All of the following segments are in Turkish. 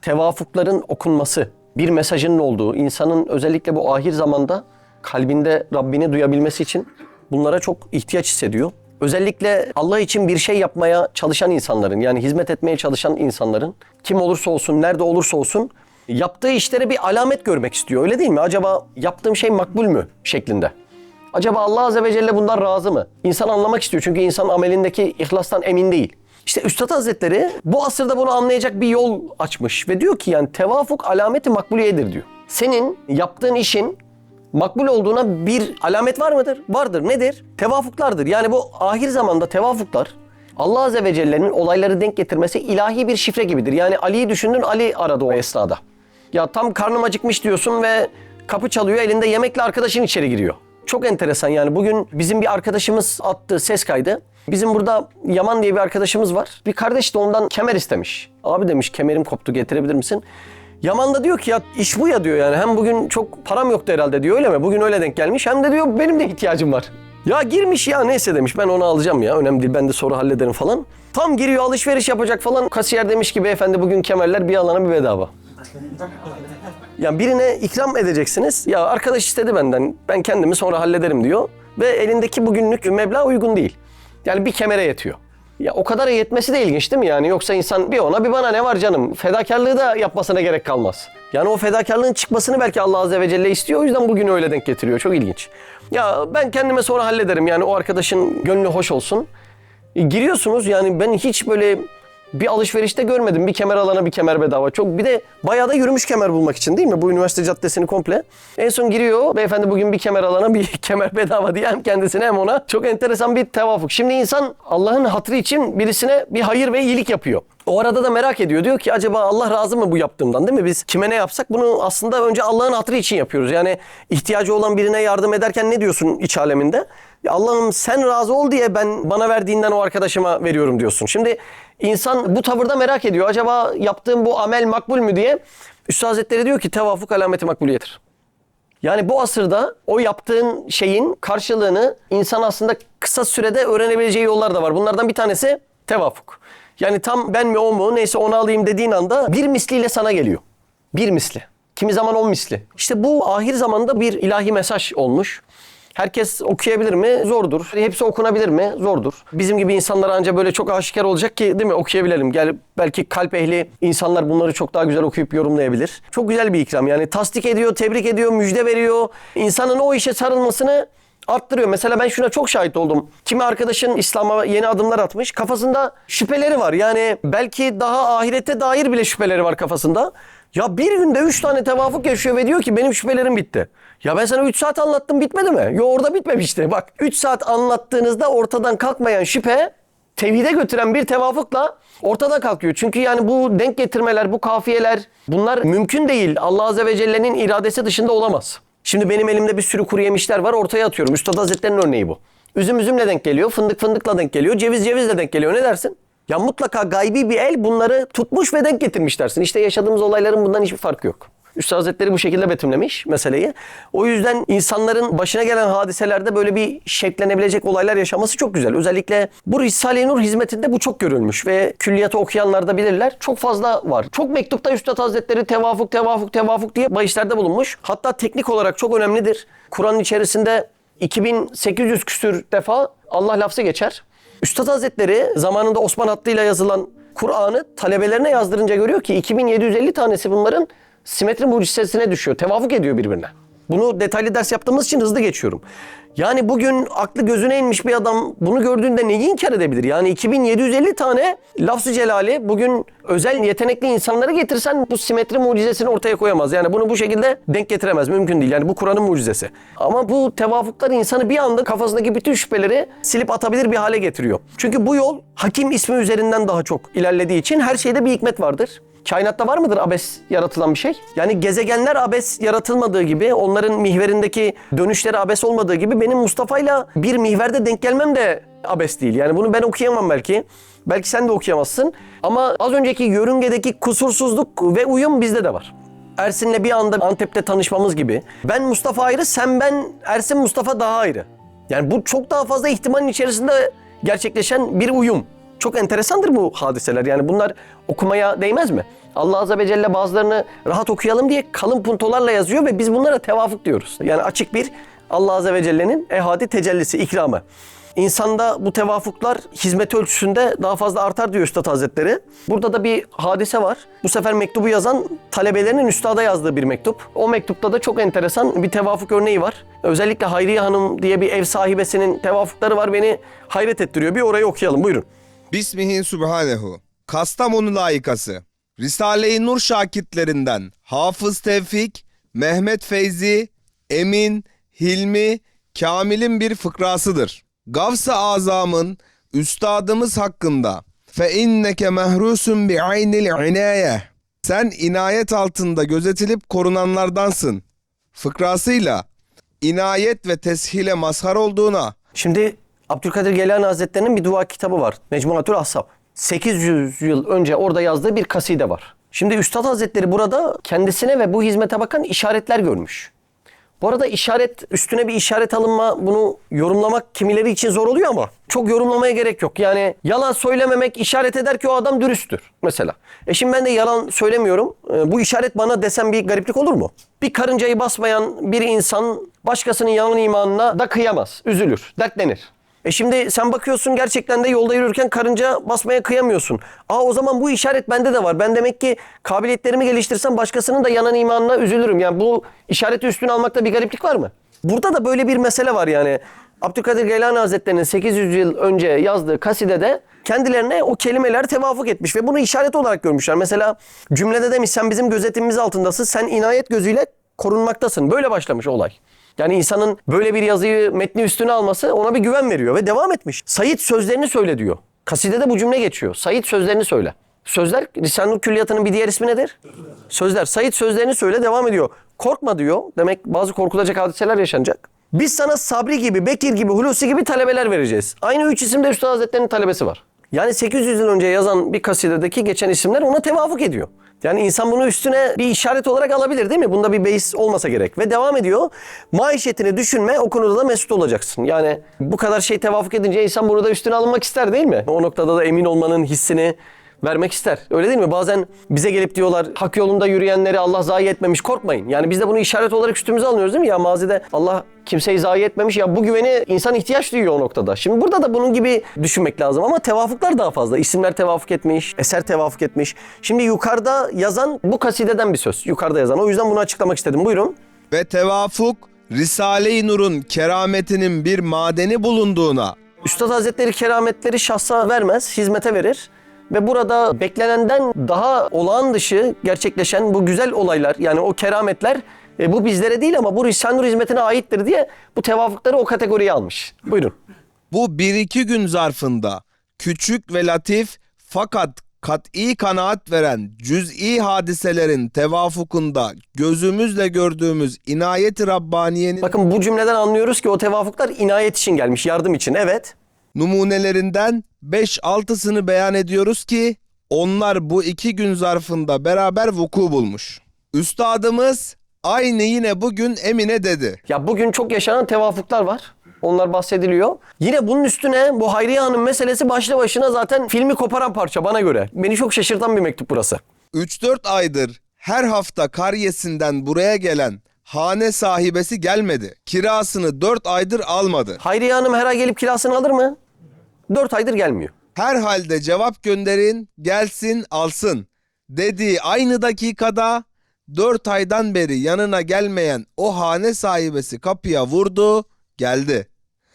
tevafukların okunması, bir mesajının olduğu, insanın özellikle bu ahir zamanda kalbinde Rabbini duyabilmesi için bunlara çok ihtiyaç hissediyor. Özellikle Allah için bir şey yapmaya çalışan insanların, yani hizmet etmeye çalışan insanların, kim olursa olsun, nerede olursa olsun, yaptığı işlere bir alamet görmek istiyor. Öyle değil mi? Acaba yaptığım şey makbul mü şeklinde. Acaba Allah Azze ve Celle bundan razı mı? İnsan anlamak istiyor çünkü insan amelindeki ihlastan emin değil. İşte Üstad Hazretleri bu asırda bunu anlayacak bir yol açmış ve diyor ki yani tevafuk alameti makbuliyedir diyor. Senin yaptığın işin makbul olduğuna bir alamet var mıdır? Vardır. Nedir? Tevafuklardır. Yani bu ahir zamanda tevafuklar Allah Azze ve Celle'nin olayları denk getirmesi ilahi bir şifre gibidir. Yani Ali'yi düşündün, Ali aradı o esnada. Ya tam karnım acıkmış diyorsun ve kapı çalıyor, elinde yemekle arkadaşın içeri giriyor. Çok enteresan yani. Bugün bizim bir arkadaşımız attı ses kaydı. Bizim burada Yaman diye bir arkadaşımız var. Bir kardeş de ondan kemer istemiş. Abi demiş kemerim koptu, getirebilir misin? Yaman da diyor ki ya iş bu ya diyor yani. Hem bugün çok param yoktu herhalde diyor, öyle mi? Bugün öyle denk gelmiş. Hem de diyor benim de ihtiyacım var. Ya girmiş ya neyse demiş, ben onu alacağım ya. Önemli değil, ben de sonra hallederim falan. Tam giriyor, alışveriş yapacak falan. Kasiyer demiş ki beyefendi bugün kemerler bir alana bir bedava. Yani birine ikram edeceksiniz. Ya arkadaş istedi benden, ben kendimi sonra hallederim diyor. Ve elindeki bugünlük meblağ uygun değil. Yani bir kemere yetiyor. Ya o kadar yetmesi de ilginç değil mi yani? Yoksa insan bir ona bir bana ne var canım? Fedakarlığı da yapmasına gerek kalmaz. Yani o fedakarlığın çıkmasını belki Allah Azze ve Celle istiyor. O yüzden bugünü öyle denk getiriyor. Çok ilginç. Ya ben kendime sonra hallederim yani, o arkadaşın gönlü hoş olsun. Giriyorsunuz yani, ben hiç böyle bir alışverişte görmedim. Bir kemer alana bir kemer bedava. Çok, bir de bayağı da yürümüş kemer bulmak için değil mi? Bu üniversite caddesini komple. En son giriyor. Beyefendi bugün bir kemer alana bir kemer bedava diye hem kendisine hem ona. Çok enteresan bir tevafuk. Şimdi insan Allah'ın hatırı için birisine bir hayır ve iyilik yapıyor. O arada da merak ediyor. Diyor ki acaba Allah razı mı bu yaptığımdan, değil mi? Biz kime ne yapsak bunu aslında önce Allah'ın hatırı için yapıyoruz. Yani ihtiyacı olan birine yardım ederken ne diyorsun iç aleminde? Allah'ım sen razı ol diye ben bana verdiğinden o arkadaşıma veriyorum diyorsun. Şimdi insan bu tavırda merak ediyor. Acaba yaptığım bu amel makbul mü diye. Üstad Hazretleri diyor ki tevafuk alameti makbuliyetir. Yani bu asırda o yaptığın şeyin karşılığını insan aslında kısa sürede öğrenebileceği yollar da var. Bunlardan bir tanesi tevafuk. Yani tam ben mi o mu neyse onu alayım dediğin anda bir misliyle sana geliyor. Bir misli. Kimi zaman 10 misli. İşte bu ahir zamanda bir ilahi mesaj olmuş. Herkes okuyabilir mi? Zordur. Hepsi okunabilir mi? Zordur. Bizim gibi insanlara ancak böyle çok aşikar olacak ki değil mi? Okuyabilelim. Gel, belki kalp ehli insanlar bunları çok daha güzel okuyup yorumlayabilir. Çok güzel bir ikram. Yani tasdik ediyor, tebrik ediyor, müjde veriyor. İnsanın o işe sarılmasını arttırıyor. Mesela ben şuna çok şahit oldum. Kimi arkadaşın İslam'a yeni adımlar atmış. Kafasında şüpheleri var. Yani belki daha ahirete dair bile şüpheleri var kafasında. Ya bir günde 3 tane tevafuk yaşıyor ve diyor ki benim şüphelerim bitti. Ya ben sana 3 saat anlattım, bitmedi mi? Yo, orada bitmemişti. Bak 3 saat anlattığınızda ortadan kalkmayan şüphe tevhide götüren bir tevafukla ortadan kalkıyor. Çünkü yani bu denk getirmeler, bu kafiyeler, bunlar mümkün değil. Allah Azze ve Celle'nin iradesi dışında olamaz. Şimdi benim elimde bir sürü kuru yemişler var, ortaya atıyorum. Üstad Hazretleri'nin örneği bu. Üzüm üzümle denk geliyor, fındık fındıkla denk geliyor, ceviz cevizle denk geliyor. Ne dersin? Ya mutlaka gaybi bir el bunları tutmuş ve denk getirmiş dersin. İşte yaşadığımız olayların bundan hiçbir farkı yok. Üstad Hazretleri bu şekilde betimlemiş meseleyi. O yüzden insanların başına gelen hadiselerde böyle bir şeklenebilecek olaylar yaşaması çok güzel. Özellikle bu Risale-i Nur hizmetinde bu çok görülmüş ve külliyatı okuyanlar da bilirler. Çok fazla var. Çok mektupta Üstad Hazretleri tevafuk, tevafuk, tevafuk diye bahislerde bulunmuş. Hatta teknik olarak çok önemlidir. Kur'an'ın içerisinde 2800 küsür defa Allah lafzı geçer. Üstad Hazretleri zamanında Osman hattıyla yazılan Kur'an'ı talebelerine yazdırınca görüyor ki 2750 tanesi bunların simetri mucizesine düşüyor. Tevafuk ediyor birbirine. Bunu detaylı ders yaptığımız için hızlı geçiyorum. Yani bugün aklı gözüne inmiş bir adam bunu gördüğünde neyi inkar edebilir? Yani 2750 tane lafz-ı celali bugün özel yetenekli insanları getirsen bu simetri mucizesini ortaya koyamaz. Yani bunu bu şekilde denk getiremez. Mümkün değil. Yani bu Kur'an'ın mucizesi. Ama bu tevafuklar insanı bir anda kafasındaki bütün şüpheleri silip atabilir bir hale getiriyor. Çünkü bu yol Hakim ismi üzerinden daha çok ilerlediği için her şeyde bir hikmet vardır. Kainatta var mıdır abes yaratılan bir şey? Yani gezegenler abes yaratılmadığı gibi, onların mihverindeki dönüşleri abes olmadığı gibi benim Mustafa'yla bir mihverde denk gelmem de abes değil. Yani bunu ben okuyamam belki. Belki sen de okuyamazsın. Ama az önceki yörüngedeki kusursuzluk ve uyum bizde de var. Ersin'le bir anda Antep'te tanışmamız gibi. Ben Mustafa ayrı, sen ben, Ersin Mustafa daha ayrı. Yani bu çok daha fazla ihtimalin içerisinde gerçekleşen bir uyum. Çok enteresandır bu hadiseler. Yani bunlar okumaya değmez mi? Allah Azze ve Celle bazılarını rahat okuyalım diye kalın puntolarla yazıyor ve biz bunlara tevafuk diyoruz. Yani açık bir Allah Azze ve Celle'nin ehadi tecellisi, ikramı. İnsanda bu tevafuklar hizmet ölçüsünde daha fazla artar diyor Üstad Hazretleri. Burada da bir hadise var. Bu sefer mektubu yazan talebelerinin üstada yazdığı bir mektup. O mektupta da çok enteresan bir tevafuk örneği var. Özellikle Hayriye Hanım diye bir ev sahibesinin tevafukları var. Beni hayret ettiriyor. Bir orayı okuyalım. Buyurun. Bismihi Subhanehu. Kastamonu layıkası. Risale-i Nur şakitlerinden Hafız Tevfik, Mehmet Feyzi, Emin, Hilmi, Kamil'in bir fıkrasıdır. Gavs-ı Azam'ın üstadımız hakkında fe inneke mehrusun bi aynil inaye. Sen inayet altında gözetilip korunanlardansın. Fıkrasıyla inayet ve teshile mazhar olduğuna. Şimdi Abdülkadir Geylani Hazretleri'nin bir dua kitabı var. Mecmuatül Ahsab. 800 yıl önce orada yazdığı bir kaside var. Şimdi Üstad Hazretleri burada kendisine ve bu hizmete bakan işaretler görmüş. Bu arada işaret, üstüne bir işaret alınma, bunu yorumlamak kimileri için zor oluyor ama çok yorumlamaya gerek yok. Yani yalan söylememek işaret eder ki o adam dürüsttür mesela. Şimdi ben de yalan söylemiyorum. Bu işaret bana desem bir gariplik olur mu? Bir karıncayı basmayan bir insan başkasının yalan imanına da kıyamaz, üzülür, dertlenir. Şimdi sen bakıyorsun gerçekten de yolda yürürken karınca basmaya kıyamıyorsun. O zaman bu işaret bende de var. Ben demek ki kabiliyetlerimi geliştirsem başkasının da yanan imanına üzülürüm. Yani bu işareti üstüne almakta bir gariplik var mı? Burada da böyle bir mesele var yani. Abdülkadir Geylani Hazretleri'nin 800 yıl önce yazdığı kasidede kendilerine o kelimeler tevafuk etmiş ve bunu işaret olarak görmüşler. Mesela cümlede demiş sen bizim gözetimimiz altındasın, sen inayet gözüyle korunmaktasın. Böyle başlamış olay. Yani insanın böyle bir yazıyı metni üstüne alması ona bir güven veriyor ve devam etmiş. Said sözlerini söyle diyor. Kasidede bu cümle geçiyor. Said sözlerini söyle. Sözler Risale-i Nur Külliyatı'nın bir diğer ismi nedir? Sözler. Said sözlerini söyle devam ediyor. Korkma diyor. Demek bazı korkulacak hadiseler yaşanacak. Biz sana Sabri gibi, Bekir gibi, Hulusi gibi talebeler vereceğiz. Aynı 3 isimde Üstad Hazretleri'nin talebesi var. Yani 800 yıl önce yazan bir kasidedeki geçen isimler ona tevafuk ediyor. Yani insan bunu üstüne bir işaret olarak alabilir değil mi? Bunda bir beis olmasa gerek. Ve devam ediyor. Maişetini düşünme, o konuda da mesut olacaksın. Yani bu kadar şey tevafuk edince insan bunu da üstüne alınmak ister değil mi? O noktada da emin olmanın hissini vermek ister. Öyle değil mi? Bazen bize gelip diyorlar hak yolunda yürüyenleri Allah zayi etmemiş, korkmayın. Yani biz de bunu işaret olarak üstümüze alıyoruz değil mi? Ya mazide Allah kimseyi zayi etmemiş. Ya bu güveni insan ihtiyaç duyuyor o noktada. Şimdi burada da bunun gibi düşünmek lazım ama tevafuklar daha fazla. İsimler tevafuk etmiş, eser tevafuk etmiş. Şimdi yukarıda yazan bu kasideden bir söz. Yukarıda yazan. O yüzden bunu açıklamak istedim. Buyurun. Ve tevafuk Risale-i Nur'un kerametinin bir madeni bulunduğuna. Üstad Hazretleri kerametleri şahsa vermez, hizmete verir. Ve burada beklenenden daha olağan dışı gerçekleşen bu güzel olaylar, yani o kerametler bu bizlere değil ama bu Risale-i Nur hizmetine aittir diye bu tevafukları o kategoriye almış. Buyurun. Bu 1-2 gün zarfında küçük ve latif fakat kat'i kanaat veren cüz'i hadiselerin tevafukunda gözümüzle gördüğümüz inayet-i Rabbaniye'nin Bakın bu cümleden anlıyoruz ki o tevafuklar inayet için gelmiş, yardım için. Evet. numunelerinden 5-6'sını beyan ediyoruz ki onlar bu 2 gün zarfında beraber vuku bulmuş. Üstadımız aynı yine bugün Emine dedi. Ya bugün çok yaşanan tevafuklar var. Onlar bahsediliyor. Yine bunun üstüne bu Hayriye Hanım meselesi başlı başına zaten filmi koparan parça bana göre. Beni çok şaşırtan bir mektup burası. 3-4 aydır her hafta Karyesi'nden buraya gelen hane sahibesi gelmedi. Kirasını 4 aydır almadı. Hayriye Hanım her ay gelip kirasını alır mı? 4 aydır gelmiyor. Herhalde cevap gönderin, gelsin alsın dediği aynı dakikada 4 aydan beri yanına gelmeyen o hane sahibesi kapıya vurdu, geldi.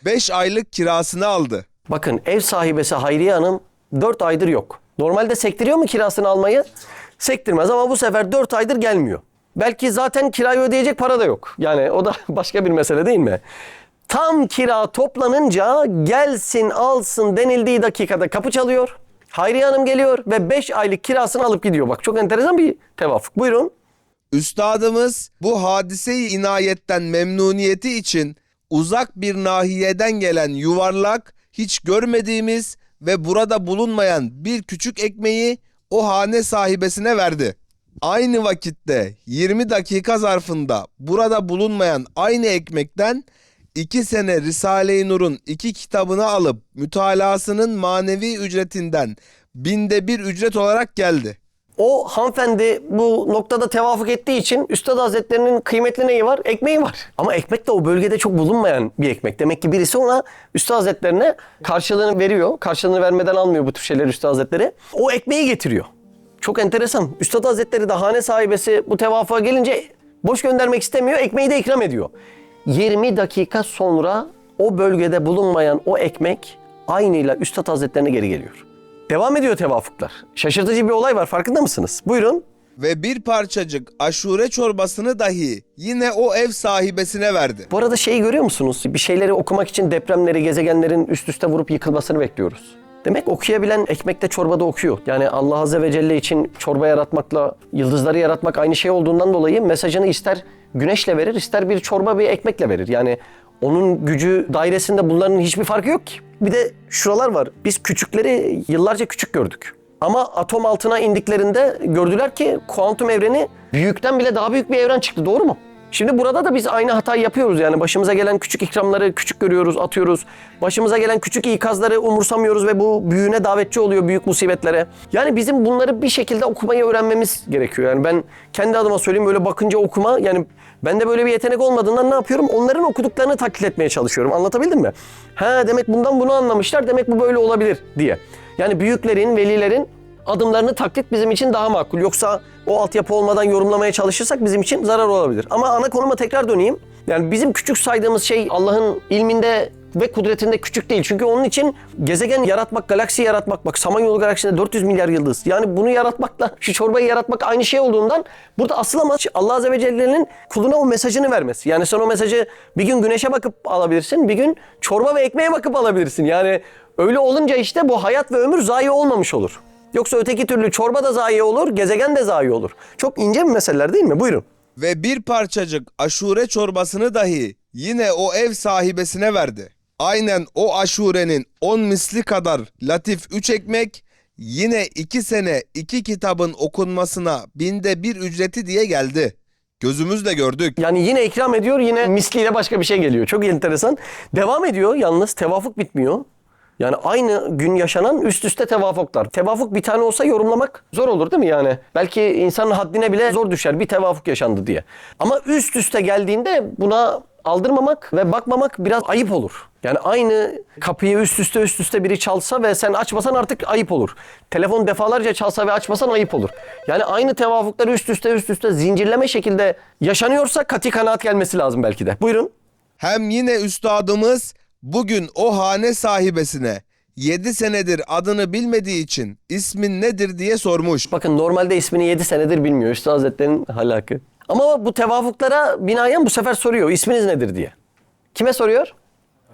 5 aylık kirasını aldı. Bakın ev sahibesi Hayriye Hanım 4 aydır yok. Normalde sektiriyor mu kirasını almayı? Sektirmez ama bu sefer 4 aydır gelmiyor. Belki zaten kirayı ödeyecek para da yok. Yani o da başka bir mesele değil mi? Tam kira toplanınca gelsin alsın denildiği dakikada kapı çalıyor. Hayriye Hanım geliyor ve 5 aylık kirasını alıp gidiyor. Bak çok enteresan bir tevafuk. Buyurun. Üstadımız bu hadise-i inayetten memnuniyeti için uzak bir nahiyeden gelen yuvarlak, hiç görmediğimiz ve burada bulunmayan bir küçük ekmeği o hane sahibesine verdi. Aynı vakitte 20 dakika zarfında burada bulunmayan aynı ekmekten 2 sene Risale-i Nur'un 2 kitabını alıp mütalasının manevi ücretinden 1/1000 ücret olarak geldi. O hanımefendi bu noktada tevafuk ettiği için Üstad Hazretleri'nin kıymetli neyi var? Ekmeği var. Ama ekmek de o bölgede çok bulunmayan bir ekmek. Demek ki birisi ona Üstad Hazretleri'ne karşılığını veriyor. Karşılığını vermeden almıyor bu tür şeyleri Üstad Hazretleri. O ekmeği getiriyor. Çok enteresan. Üstad Hazretleri de hane sahibesi bu tevafuğa gelince boş göndermek istemiyor. Ekmeği de ikram ediyor. 20 dakika sonra o bölgede bulunmayan o ekmek aynıyla Üstad Hazretlerine geri geliyor. Devam ediyor tevafuklar. Şaşırtıcı bir olay var, farkında mısınız? Buyurun. Ve bir parçacık aşure çorbasını dahi yine o ev sahibesine verdi. Bu arada şeyi görüyor musunuz? Bir şeyleri okumak için depremleri, gezegenlerin üst üste vurup yıkılmasını bekliyoruz. Demek okuyabilen ekmekte çorbada okuyor. Yani Allah Azze ve Celle için çorba yaratmakla yıldızları yaratmak aynı şey olduğundan dolayı mesajını ister güneşle verir, ister bir çorba bir ekmekle verir. Yani onun gücü dairesinde bunların hiçbir farkı yok ki. Bir de şuralar var. Biz küçükleri yıllarca küçük gördük. Ama atom altına indiklerinde gördüler ki kuantum evreni büyükten bile daha büyük bir evren çıktı. Doğru mu? Şimdi burada da biz aynı hatayı yapıyoruz. Yani başımıza gelen küçük ikramları küçük görüyoruz, atıyoruz. Başımıza gelen küçük ikazları umursamıyoruz ve bu büyüğüne davetçi oluyor, büyük musibetlere. Yani bizim bunları bir şekilde okumayı öğrenmemiz gerekiyor. Yani ben kendi adıma söyleyeyim, böyle bakınca okuma, yani bende böyle bir yetenek olmadığından ne yapıyorum? Onların okuduklarını taklit etmeye çalışıyorum. Anlatabildim mi? Ha, demek bundan bunu anlamışlar, demek bu böyle olabilir diye. Yani büyüklerin, velilerin adımlarını taklit bizim için daha makul. Yoksa o altyapı olmadan yorumlamaya çalışırsak bizim için zarar olabilir. Ama ana konuma tekrar döneyim. Yani bizim küçük saydığımız şey Allah'ın ilminde ve kudretinde küçük değil. Çünkü onun için gezegen yaratmak, galaksi yaratmak, bak Samanyolu galaksisinde 400 milyar yıldız. Yani bunu yaratmakla şu çorbayı yaratmak aynı şey olduğundan burada asıl amaç Allah Azze ve Celle'nin kuluna o mesajını vermesi. Yani sen o mesajı bir gün güneşe bakıp alabilirsin, bir gün çorba ve ekmeğe bakıp alabilirsin. Yani öyle olunca işte bu hayat ve ömür zayi olmamış olur. Yoksa öteki türlü çorba da zayi olur, gezegen de zayi olur. Çok ince bir meseleler değil mi? Buyurun. Ve bir parçacık aşure çorbasını dahi yine o ev sahibesine verdi. Aynen o aşurenin 10 misli kadar latif 3 ekmek, yine 2 sene 2 kitabın okunmasına 1/1000 ücreti diye geldi. Gözümüzle gördük. Yani yine ikram ediyor, yine misliyle başka bir şey geliyor. Çok enteresan. Devam ediyor yalnız, tevafuk bitmiyor. Yani aynı gün yaşanan üst üste tevafuklar. Tevafuk bir tane olsa yorumlamak zor olur değil mi yani? Belki insanın haddine bile zor düşer bir tevafuk yaşandı diye. Ama üst üste geldiğinde buna aldırmamak ve bakmamak biraz ayıp olur. Yani aynı kapıyı üst üste biri çalsa ve sen açmasan artık ayıp olur. Telefon defalarca çalsa ve açmasan ayıp olur. Yani aynı tevafukları üst üste zincirleme şekilde yaşanıyorsa kati kanaat gelmesi lazım belki de. Buyurun. Hem yine üstadımız bugün o hane sahibesine 7 senedir adını bilmediği için ismin nedir diye sormuş. Bakın normalde ismini 7 senedir bilmiyor Üstad Hazretleri'nin halakı. Ama bu tevafuklara binaen bu sefer soruyor, isminiz nedir diye. Kime soruyor?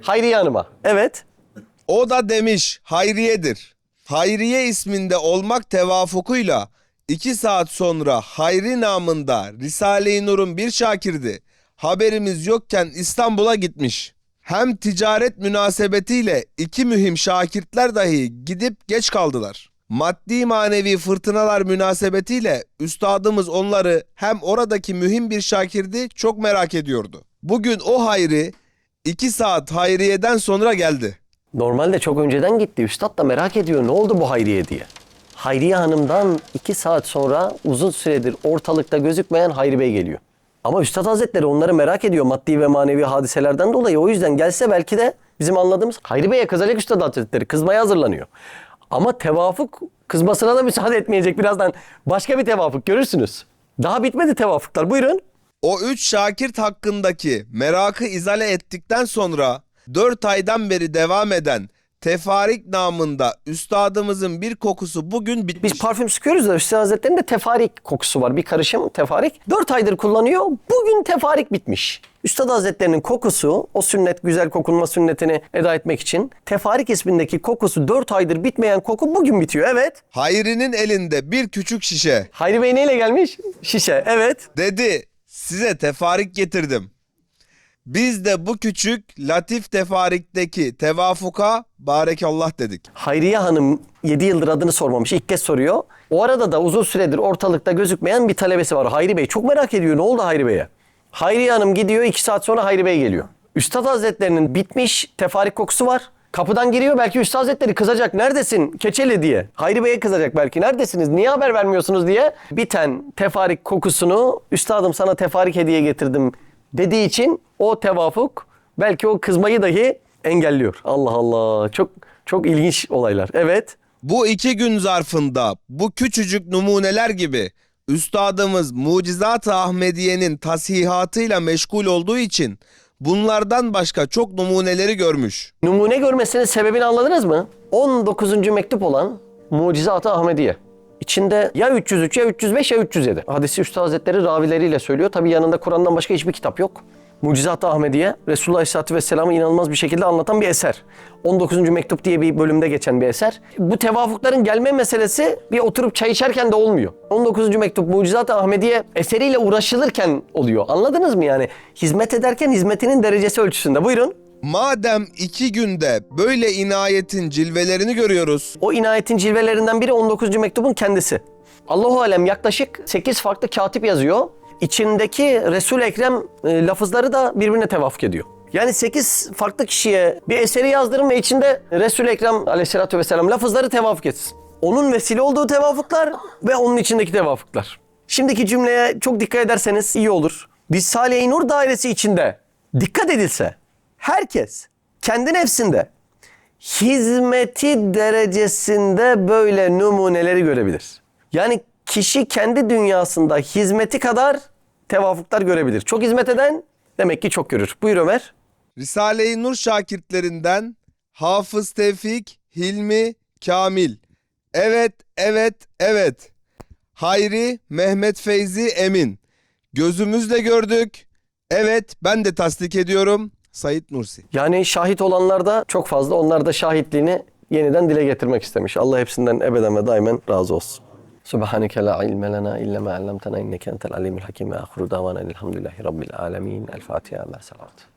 Hayriye Hanım'a. Evet. O da demiş Hayriye'dir. Hayriye isminde olmak tevafukuyla 2 saat sonra Hayri namında Risale-i Nur'un bir şakirdi. Haberimiz yokken İstanbul'a gitmiş. Hem ticaret münasebetiyle 2 mühim şakirtler dahi gidip geç kaldılar. Maddi manevi fırtınalar münasebetiyle üstadımız onları hem oradaki mühim bir şakirdi çok merak ediyordu. Bugün o Hayri 2 saat Hayriye'den sonra geldi. Normalde çok önceden gitti. Üstad da merak ediyor ne oldu bu Hayriye diye. Hayriye Hanım'dan 2 saat sonra uzun süredir ortalıkta gözükmeyen Hayri Bey geliyor. Ama Üstad Hazretleri onları merak ediyor maddi ve manevi hadiselerden dolayı. O yüzden gelse belki de bizim anladığımız Hayri Bey'e kızacak Üstad Hazretleri. Kızmaya hazırlanıyor. Ama tevafuk kızmasına da müsaade etmeyecek. Birazdan başka bir tevafuk görürsünüz. Daha bitmedi tevafuklar. Buyurun. O 3 şakirt hakkındaki merakı izale ettikten sonra 4 aydan beri devam eden tefarik namında üstadımızın bir kokusu bugün bitmiş. Biz parfüm sıkıyoruz da Üstad Hazretleri'nin de tefarik kokusu var. Bir karışım tefarik. 4 aydır kullanıyor. Bugün tefarik bitmiş. Üstad Hazretleri'nin kokusu, o sünnet, güzel kokunma sünnetini eda etmek için tefarik ismindeki kokusu 4 aydır bitmeyen koku bugün bitiyor. Evet. Hayri'nin elinde bir küçük şişe. Hayri Bey neyle gelmiş? Şişe. Evet. Dedi size tefarik getirdim. Biz de bu küçük latif tefarikteki tevafuka barekallah dedik. Hayriye Hanım 7 yıldır adını sormamış. İlk kez soruyor. O arada da uzun süredir ortalıkta gözükmeyen bir talebesi var. Hayri Bey çok merak ediyor. Ne oldu Hayri Bey'e? Hayriye Hanım gidiyor. 2 saat sonra Hayri Bey geliyor. Üstad Hazretlerinin bitmiş tefarik kokusu var. Kapıdan giriyor, belki Üstad Hazretleri kızacak. Neredesin Keçeli diye. Hayri Bey'e kızacak belki. Neredesiniz? Niye haber vermiyorsunuz diye. Biten tefarik kokusunu üstadım sana tefarik hediye getirdim dediği için o tevafuk belki o kızmayı dahi engelliyor. Allah Allah. Çok çok ilginç olaylar. Evet. Bu 2 gün zarfında bu küçücük numuneler gibi Üstadımız Mucizat-ı Ahmediye'nin tasihatıyla meşgul olduğu için bunlardan başka çok numuneleri görmüş. Numune görmesinin sebebini anladınız mı? 19. mektup olan Mucizat-ı Ahmediye. İçinde ya 303 ya 305 ya 307. Hadisi Üstad Hazretleri ravileriyle söylüyor. Tabi yanında Kur'an'dan başka hiçbir kitap yok. Mucizat-ı Ahmediye, Resulullah Aleyhisselatü Vesselam'ı inanılmaz bir şekilde anlatan bir eser. 19. mektup diye bir bölümde geçen bir eser. Bu tevafukların gelme meselesi bir oturup çay içerken de olmuyor. 19. mektup Mucizat-ı Ahmediye eseriyle uğraşılırken oluyor. Anladınız mı yani? Hizmet ederken hizmetinin derecesi ölçüsünde. Buyurun. Madem 2 günde böyle inayetin cilvelerini görüyoruz, O inayetin cilvelerinden biri 19. mektubun kendisi. Allahu alem yaklaşık 8 farklı katip yazıyor. İçindeki Resul-i Ekrem lafızları da birbirine tevafuk ediyor. Yani 8 farklı kişiye bir eseri yazdırın ve içinde Resul-i Ekrem aleyhissalatü vesselam lafızları tevafuk etsin. Onun vesile olduğu tevafuklar ve onun içindeki tevafuklar. Şimdiki cümleye çok dikkat ederseniz iyi olur. Risale-i Nur dairesi içinde dikkat edilse herkes kendi nefsinde hizmeti derecesinde böyle numuneleri görebilir. Yani kişi kendi dünyasında hizmeti kadar tevafuklar görebilir. Çok hizmet eden demek ki çok görür. Buyur Ömer. Risale-i Nur şakirtlerinden Hafız Tevfik, Hilmi, Kamil. Evet, evet, evet. Hayri, Mehmet Feyzi, Emin. Gözümüzle gördük. Evet, ben de tasdik ediyorum. Said Nursi. Yani şahit olanlar da çok fazla. Onlar da şahitliğini yeniden dile getirmek istemiş. Allah hepsinden ebeden ve daimen razı olsun. Subhaneke la ilme lena illa ma allamtena inneke entel alimul hakim ve ahiru davana elhamdülillahi rabbil alamin. El Fatiha. Allah salavat.